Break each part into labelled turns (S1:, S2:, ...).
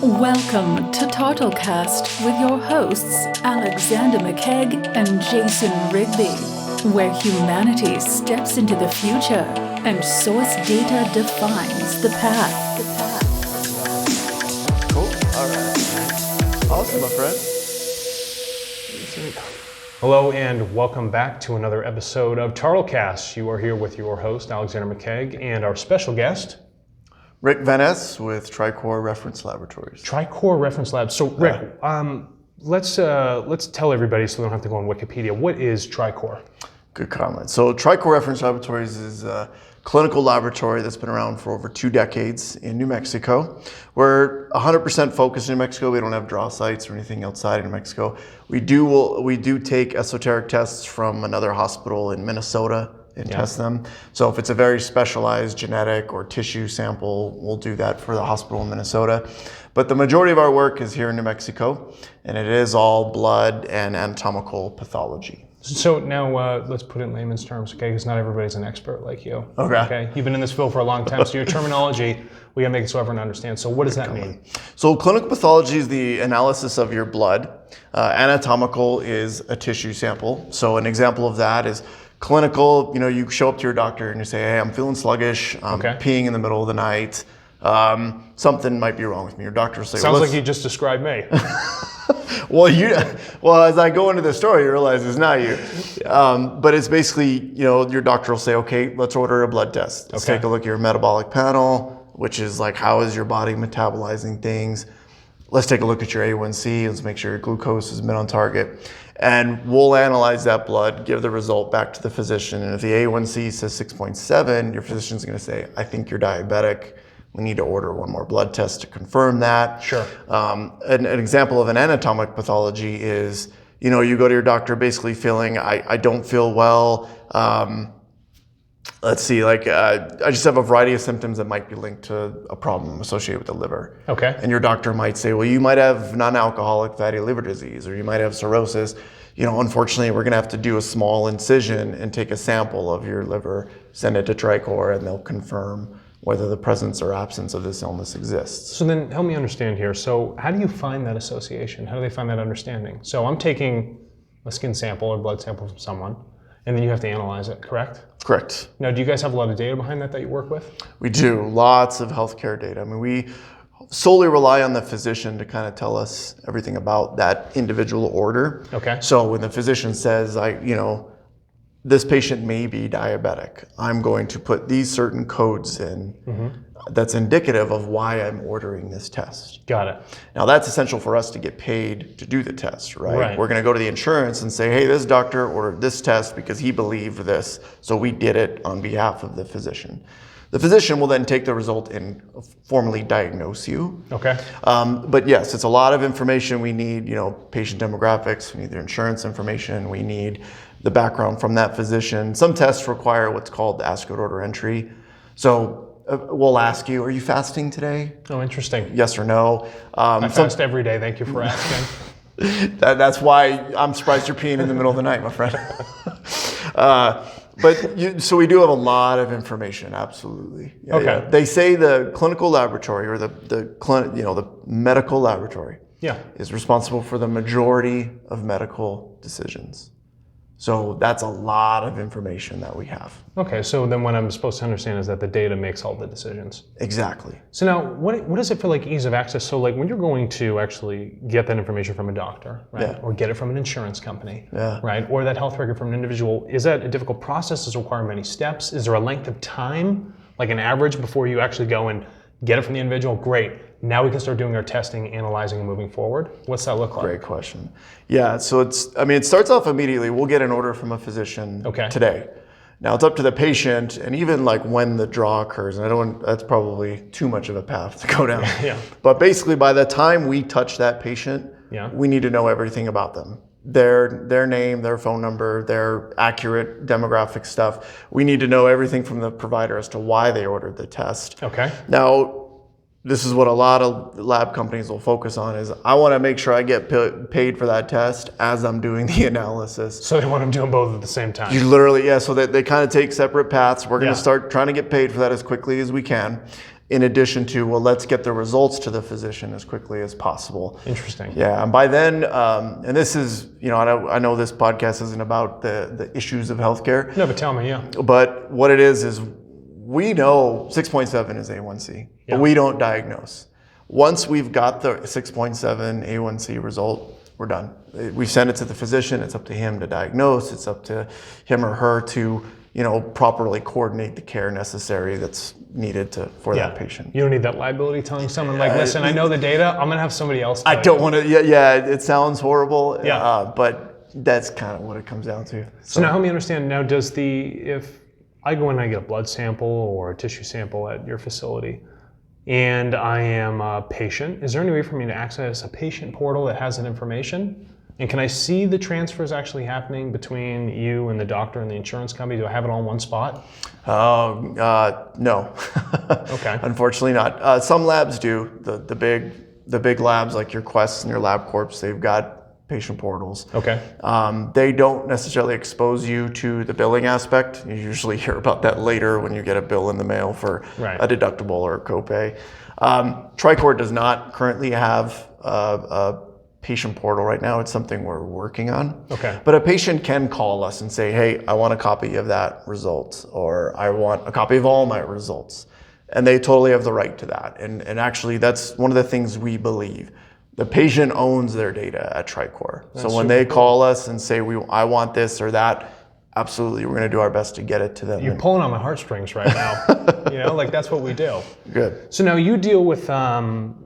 S1: Welcome to TartleCast with your hosts Alexander McKegg and Jason Rigby, where humanity steps into the future and source data defines the path.
S2: Cool. All right. Awesome, my friend.
S3: Hello and welcome back to another episode of TartleCast. You are here with your host Alexander McKegg and our special guest
S2: VanNess with TriCore Reference Laboratories.
S3: TriCore Reference Labs. So Rick, let's tell everybody so they don't have to go on Wikipedia. What is TriCore?
S2: Good comment. So TriCore Reference Laboratories is a clinical laboratory that's been around for over 2 decades in New Mexico. We're 100% focused in New Mexico. We don't have draw sites or anything outside of New Mexico. We do take esoteric tests from another hospital in Minnesota and test them. So if it's a very specialized genetic or tissue sample, we'll do that for the hospital in Minnesota. But the majority of our work is here in New Mexico, and it is all blood and anatomical pathology.
S3: So now let's put it in layman's terms, okay? Because not everybody's an expert like you.
S2: Okay.
S3: You've been in this field for a long time, so your terminology, we gotta make it so everyone understands. So what does that mean?
S2: So clinical pathology is the analysis of your blood. Anatomical is a tissue sample. So an example of that is clinical, you show up to your doctor and you say, hey, I'm feeling sluggish, I'm peeing in the middle of the night, something might be wrong with me. Your doctor will say,
S3: sounds like you just described me.
S2: Well, as I go into the story, you realize it's not you. But it's basically, your doctor will say, okay, let's order a blood test. Let's take a look at your metabolic panel, which is like, how is your body metabolizing things? Let's take a look at your A1C. Let's make sure your glucose has been on target. And we'll analyze that blood, give the result back to the physician. And if the A1C says 6.7, your physician's going to say, I think you're diabetic. We need to order one more blood test to confirm that.
S3: Sure.
S2: An example of an anatomic pathology is, you go to your doctor basically feeling, I don't feel well. I just have a variety of symptoms that might be linked to a problem associated with the liver.
S3: Okay.
S2: And your doctor might say, well, you might have non-alcoholic fatty liver disease, or you might have cirrhosis. Unfortunately, we're going to have to do a small incision and take a sample of your liver, send it to TriCore, and they'll confirm whether the presence or absence of this illness exists.
S3: So then help me understand here. So how do you find that association? How do they find that understanding? So I'm taking a skin sample or blood sample from someone, and then you have to analyze it, correct?
S2: Correct.
S3: Now, do you guys have a lot of data behind that you work with?
S2: We do. Lots of healthcare data. I mean, we solely rely on the physician to kind of tell us everything about that individual order.
S3: Okay.
S2: So when the physician says, this patient may be diabetic, I'm going to put these certain codes in that's indicative of why I'm ordering this test.
S3: Got it.
S2: Now that's essential for us to get paid to do the test, right? We're going to go to the insurance and say, hey, this doctor ordered this test because he believed this, so we did it on behalf of the physician. The physician will then take the result and formally diagnose you.
S3: Okay.
S2: But yes, it's a lot of information. We need, patient demographics, we need their insurance information, we need the background from that physician. Some tests require what's called the ask good order entry. So we'll ask you, are you fasting today?
S3: Oh, interesting.
S2: Yes or no.
S3: I fast every day, thank you for asking.
S2: That's why I'm surprised you're peeing in the middle of the night, my friend. So we do have a lot of information, absolutely. Yeah. They say the clinical laboratory or the medical laboratory is responsible for the majority of medical decisions. So that's a lot of information that we have.
S3: Okay, so then what I'm supposed to understand is that the data makes all the decisions.
S2: Exactly.
S3: So now, what is it for ease of access? So when you're going to actually get that information from a doctor, right, or get it from an insurance company, right, or that health record from an individual, is that a difficult process? Does it require many steps? Is there a length of time, like an average, before you actually go and get it from the individual? Great. Now we can start doing our testing, analyzing, and moving forward. What's that look like?
S2: Great question. Yeah, so it starts off immediately. We'll get an order from a physician today. Now it's up to the patient, and even when the draw occurs, and that's probably too much of a path to go down. But basically by the time we touch that patient, we need to know everything about them. Their name, their phone number, their accurate demographic stuff. We need to know everything from the provider as to why they ordered the test.
S3: Okay.
S2: Now, this is what a lot of lab companies will focus on is I want to make sure I get paid for that test as I'm doing the analysis.
S3: So they want them doing both at the same time.
S2: You literally, yeah, so that they kind of take separate paths. We're going to start trying to get paid for that as quickly as we can. In addition to, well, let's get the results to the physician as quickly as possible.
S3: Interesting.
S2: Yeah, and by then, and this is, I know this podcast isn't about the issues of healthcare.
S3: No, but tell me, yeah.
S2: But what it is we know 6.7 is A1C, but we don't diagnose. Once we've got the 6.7 A1C result, we're done. We send it to the physician. It's up to him to diagnose. It's up to him or her to, properly coordinate the care necessary that's needed for that patient.
S3: You don't need that liability telling someone listen, I know the data, I'm gonna have somebody else tell
S2: I don't want to, it sounds horrible, but that's kind of what it comes down to.
S3: So now help me understand, now if I go in and I get a blood sample or a tissue sample at your facility, and I am a patient, is there any way for me to access a patient portal that has that information? And can I see the transfers actually happening between you and the doctor and the insurance company? Do I have it all in one spot?
S2: No.
S3: Okay.
S2: Unfortunately not. Some labs do. The big labs like your Quests and your LabCorps, they've got patient portals.
S3: Okay.
S2: They don't necessarily expose you to the billing aspect. You usually hear about that later when you get a bill in the mail for a deductible or a copay. TriCore does not currently have a patient portal right now. It's something we're working on.
S3: Okay.
S2: But a patient can call us and say, hey, I want a copy of that result, or I want a copy of all my results. And they totally have the right to that. And actually, that's one of the things we believe. The patient owns their data at TriCore. So when they call us and say, I want this or that, absolutely, we're going to do our best to get it to them.
S3: You're pulling on my heartstrings right now. That's what we do.
S2: Good.
S3: So now you deal with,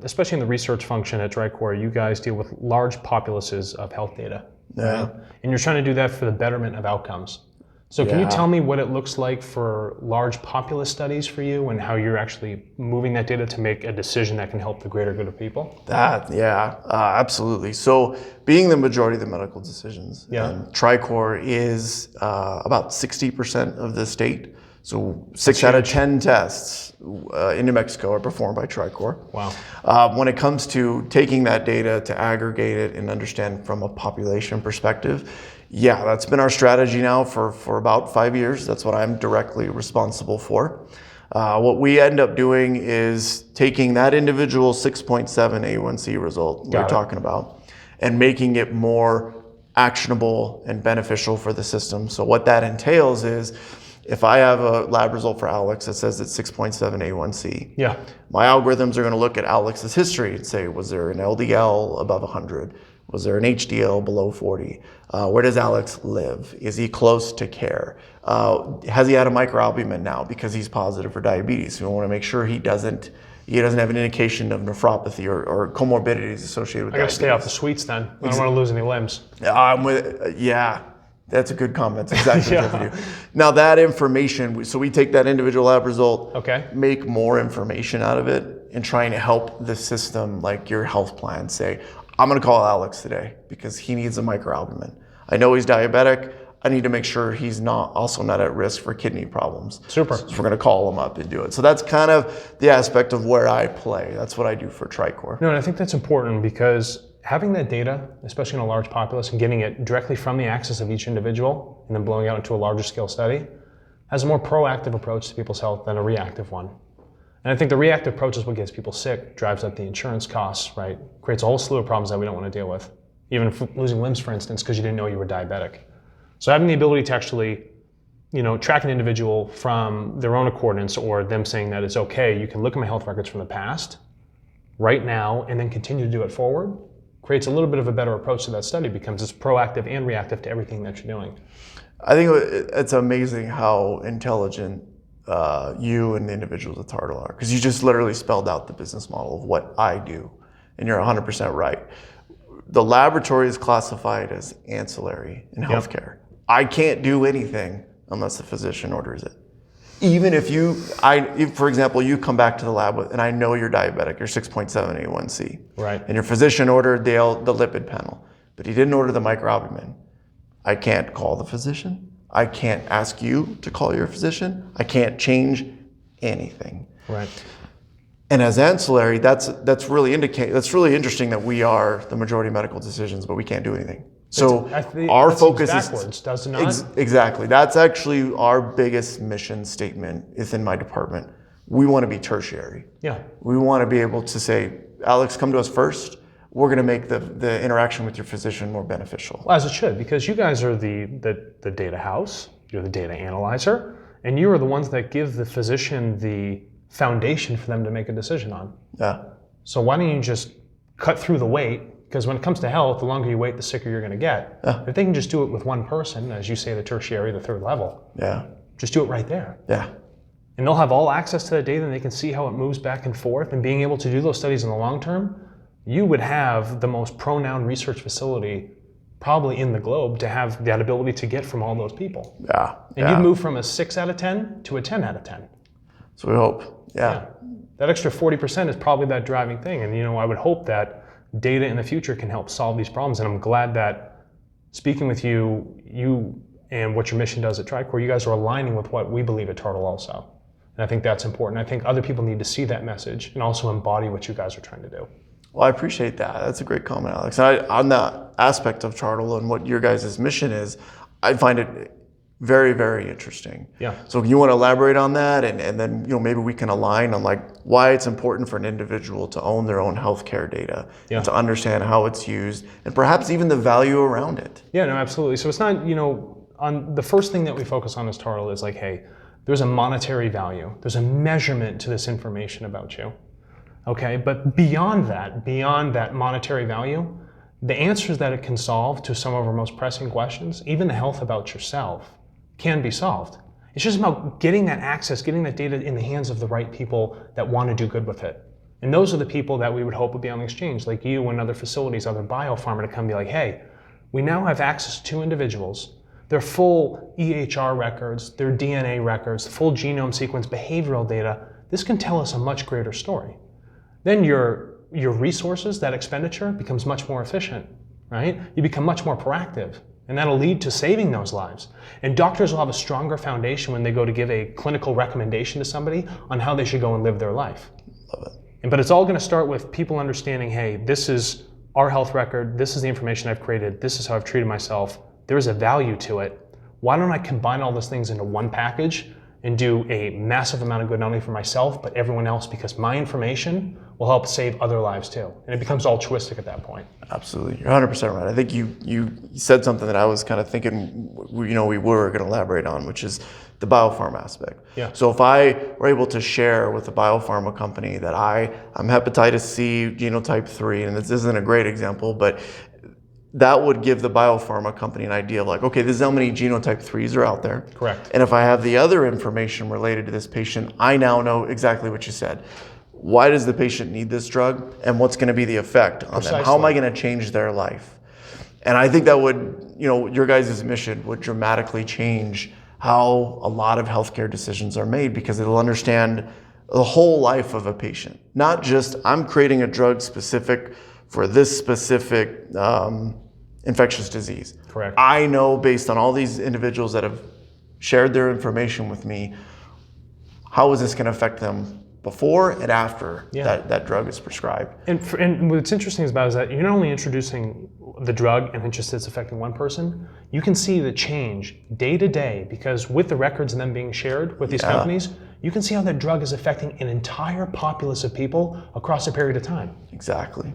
S3: especially in the research function at TriCore, you guys deal with large populaces of health data.
S2: Yeah.
S3: Right? And you're trying to do that for the betterment of outcomes. So can you tell me what it looks like for large populace studies for you and how you're actually moving that data to make a decision that can help the greater good of people?
S2: Absolutely. So being the majority of the medical decisions, TriCore is about 60% of the state. So 6 out of 10 tests in New Mexico are performed by TriCore.
S3: Wow.
S2: When it comes to taking that data to aggregate it and understand from a population perspective, that's been our strategy now for about 5 years. That's what I'm directly responsible for. What we end up doing is taking that individual 6.7 A1C result we're talking about and making it more actionable and beneficial for the system. So what that entails is if I have a lab result for Alex that says it's 6.7 A1C, my algorithms are going to look at Alex's history and say, was there an LDL above 100? Was there an HDL below 40? Where does Alex live? Is he close to care? Has he had a microalbumin now because he's positive for diabetes? We want to make sure he doesn't have an indication of nephropathy or comorbidities associated with diabetes.
S3: I got to stay off the sweets then. I don't want to lose any limbs.
S2: That's a good comment. That's exactly what we do. Now that information, so we take that individual lab result, make more information out of it, and trying to help the system, like your health plan, say, I'm going to call Alex today because he needs a microalbumin. I know he's diabetic. I need to make sure he's also not at risk for kidney problems.
S3: Super.
S2: So we're going to call him up and do it. So that's kind of the aspect of where I play. That's what I do for TriCore.
S3: No, and I think that's important because having that data, especially in a large populace, and getting it directly from the access of each individual and then blowing out into a larger scale study has a more proactive approach to people's health than a reactive one. And I think the reactive approach is what gets people sick, drives up the insurance costs, right? Creates a whole slew of problems that we don't want to deal with. Even losing limbs, for instance, because you didn't know you were diabetic. So having the ability to actually, track an individual from their own accordance or them saying that it's okay, you can look at my health records from the past, right now, and then continue to do it forward, creates a little bit of a better approach to that study because it's proactive and reactive to everything that you're doing.
S2: I think it's amazing how intelligent you and the individuals at TARTLE are, because you just literally spelled out the business model of what I do, and you're 100% right. The laboratory is classified as ancillary in healthcare. I can't do anything unless the physician orders it. Even if for example, you come back to the lab and I know you're diabetic, you're 6.7 A1C,
S3: right? And
S2: your physician ordered the lipid panel, but he didn't order the microalbumin. I can't call the physician. I can't ask you to call your physician. I can't change anything.
S3: Right.
S2: And as ancillary, that's really interesting that we are the majority of medical decisions, but we can't do anything. So our focus is
S3: backwards, does it not?
S2: Exactly. That's actually our biggest mission statement within my department. We want to be tertiary.
S3: Yeah.
S2: We want to be able to say, Alex, come to us first. We're going to make the interaction with your physician more beneficial.
S3: Well, as it should, because you guys are the data house, you're the data analyzer, and you are the ones that give the physician the foundation for them to make a decision on.
S2: Yeah.
S3: So why don't you just cut through the wait? Because when it comes to health, the longer you wait, the sicker you're going to get.
S2: Yeah.
S3: If they can just do it with one person, as you say, the tertiary, the third level, just do it right there.
S2: Yeah.
S3: And they'll have all access to that data, and they can see how it moves back and forth. And being able to do those studies in the long term, you would have the most pronoun research facility probably in the globe to have that ability to get from all those people.
S2: Yeah.
S3: And you'd move from a 6 out of 10 to a 10 out of 10.
S2: So we hope. Yeah.
S3: That extra 40% is probably that driving thing. And I would hope that data in the future can help solve these problems. And I'm glad that speaking with you and what your mission does at TriCore, you guys are aligning with what we believe at TARTLE also. And I think that's important. I think other people need to see that message and also embody what you guys are trying to do.
S2: Well, I appreciate that. That's a great comment, Alex. And on that aspect of TARTLE and what your guys' mission is, I find it very, very interesting.
S3: Yeah.
S2: So you want to elaborate on that, and then maybe we can align on why it's important for an individual to own their own healthcare data and to understand how it's used and perhaps even the value around it.
S3: Yeah, no, absolutely. So it's not, on the first thing that we focus on as TARTLE is hey, there's a monetary value. There's a measurement to this information about you. Okay, but beyond that monetary value, the answers that it can solve to some of our most pressing questions, even the health about yourself, can be solved. It's just about getting that access, getting that data in the hands of the right people that want to do good with it. And those are the people that we would hope would be on the exchange, like you and other facilities, other biopharma, to come and be like, hey, we now have access to individuals, their full EHR records, their DNA records, full genome sequence, behavioral data. This can tell us a much greater story. Then your resources, that expenditure, becomes much more efficient, right? You become much more proactive, and that'll lead to saving those lives. And doctors will have a stronger foundation when they go to give a clinical recommendation to somebody on how they should go and live their life.
S2: Love it.
S3: But it's all going to start with people understanding, hey, this is our health record, this is the information I've created, this is how I've treated myself, there's a value to it. Why don't I combine all those things into one package and do a massive amount of good not only for myself, but everyone else, because my information will help save other lives too. And it becomes altruistic at that point.
S2: Absolutely, you're 100% right. I think you said something that I was kind of thinking, we were going to elaborate on, which is the biopharma aspect.
S3: Yeah.
S2: So if I were able to share with a biopharma company that I'm hepatitis C genotype 3, and this isn't a great example, but that would give the biopharma company an idea of okay, this is how many genotype 3s are out there.
S3: Correct.
S2: And if I have the other information related to this patient, I now know exactly what you said. Why does the patient need this drug, and what's going to be the effect on them? How am I going to change their life? And I think that would, your guys' mission would dramatically change how a lot of healthcare decisions are made, because it'll understand the whole life of a patient. Not just, I'm creating a drug specific for this specific infectious disease.
S3: Correct.
S2: I know, based on all these individuals that have shared their information with me, how is this going to affect them before and after that drug is prescribed.
S3: And what's interesting about it is that you're not only introducing the drug and it's just it's affecting one person, you can see the change day to day, because with the records and them being shared with these companies, you can see how that drug is affecting an entire populace of people across a period of time.
S2: Exactly.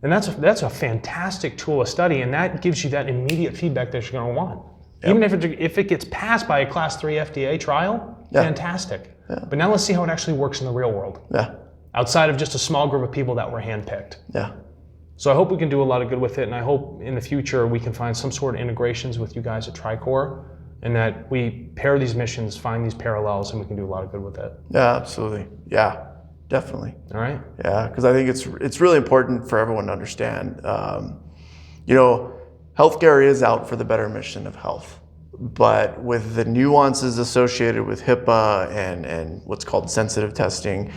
S3: And that's a fantastic tool to study, and that gives you that immediate feedback that you're going to want. Yep. Even if it gets passed by a Class 3 FDA trial, fantastic. Yeah. But now let's see how it actually works in the real world.
S2: Yeah.
S3: Outside of just a small group of people that were handpicked.
S2: Yeah.
S3: So I hope we can do a lot of good with it, and I hope in the future we can find some sort of integrations with you guys at TriCore, and that we pair these missions, find these parallels, and we can do a lot of good with it.
S2: Yeah, absolutely. Yeah, definitely.
S3: All right.
S2: Yeah, because I think it's really important for everyone to understand. Healthcare is out for the better mission of health. But with the nuances associated with HIPAA and what's called sensitive testing,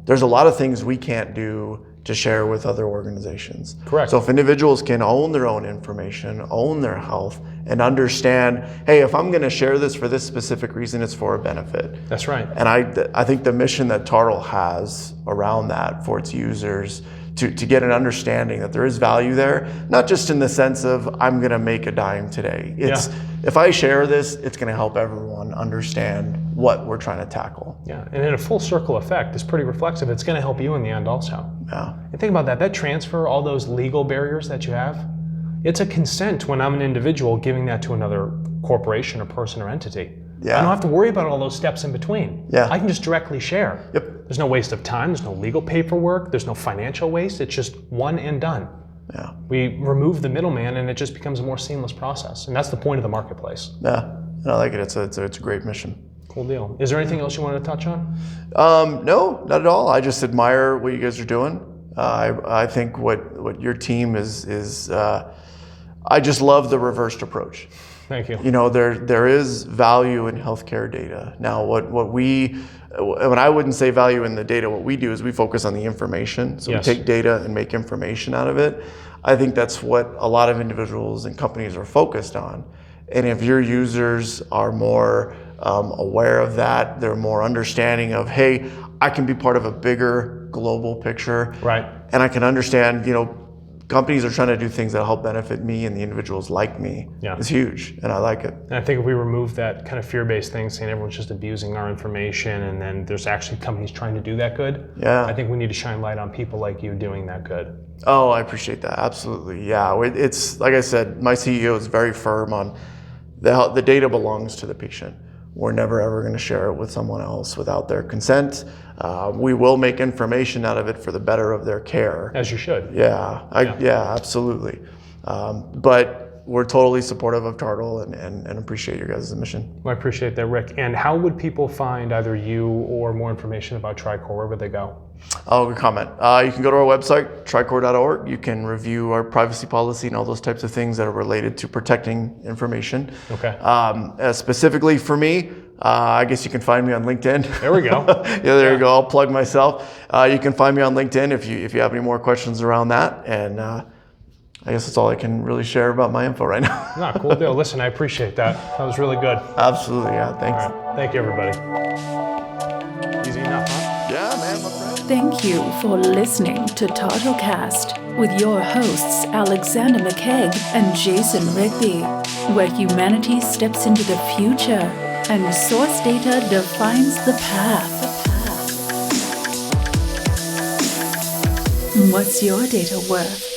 S2: there's a lot of things we can't do to share with other organizations.
S3: Correct.
S2: So if individuals can own their own information, own their health, and understand, hey, if I'm going to share this for this specific reason, it's for a benefit.
S3: That's right.
S2: And I think the mission that TARTLE has around that for its users to get an understanding that there is value there, not just in the sense of I'm going to make a dime today. It's if I share this, it's going to help everyone understand what we're trying to tackle.
S3: Yeah, and in a full circle effect, it's pretty reflexive. It's going to help you in the end also.
S2: Yeah.
S3: And think about that transfer, all those legal barriers that you have, it's a consent when I'm an individual giving that to another corporation or person or entity.
S2: Yeah.
S3: I don't have to worry about all those steps in between.
S2: Yeah.
S3: I can just directly share.
S2: Yep.
S3: There's no waste of time, there's no legal paperwork, there's no financial waste, it's just one and done.
S2: Yeah.
S3: We remove the middleman and it just becomes a more seamless process. And that's the point of the marketplace.
S2: Yeah, and I like it. It's a great mission.
S3: Cool deal. Is there anything else you wanted to touch on?
S2: No, not at all. I just admire what you guys are doing. I think what your team is I just love the reversed approach.
S3: Thank you.
S2: You know, there is value in healthcare data. Now, when I wouldn't say value in the data, what we do is we focus on the information. So
S3: Yes.
S2: we take data and make information out of it. I think that's what a lot of individuals and companies are focused on. And if your users are more aware of that, they're more understanding of, hey, I can be part of a bigger global picture.
S3: Right.
S2: And I can understand, companies are trying to do things that help benefit me and the individuals like me.
S3: Yeah.
S2: It's huge, and I like it.
S3: And I think if we remove that kind of fear-based thing, saying everyone's just abusing our information, and then there's actually companies trying to do that good,
S2: Yeah.
S3: I think we need to shine light on people like you doing that good.
S2: Oh, I appreciate that. Absolutely. Yeah. It's like I said, my CEO is very firm on the data belongs to the patient. We're never ever going to share it with someone else without their consent. We will make information out of it for the better of their care.
S3: As you should.
S2: Yeah, absolutely. But we're totally supportive of TARTLE and appreciate your guys' mission.
S3: Well, I appreciate that, Rick. And how would people find either you or more information about TriCore? Where would they go?
S2: Oh, good comment. You can go to our website, tricore.org. You can review our privacy policy and all those types of things that are related to protecting information.
S3: Okay.
S2: Specifically for me, I guess you can find me on LinkedIn.
S3: There we go.
S2: There you go. I'll plug myself. You can find me on LinkedIn if you have any more questions around that. And I guess that's all I can really share about my info right now.
S3: No, cool deal. Listen, I appreciate that. That was really good.
S2: Absolutely, yeah. Thanks.
S3: All right. Thank you, everybody. Easy enough, huh?
S2: Yeah, man, my friend.
S1: Thank you for listening to TartleCast with your hosts Alexander McKegg and Jason Rigby, where humanity steps into the future and source data defines the path. What's your data worth?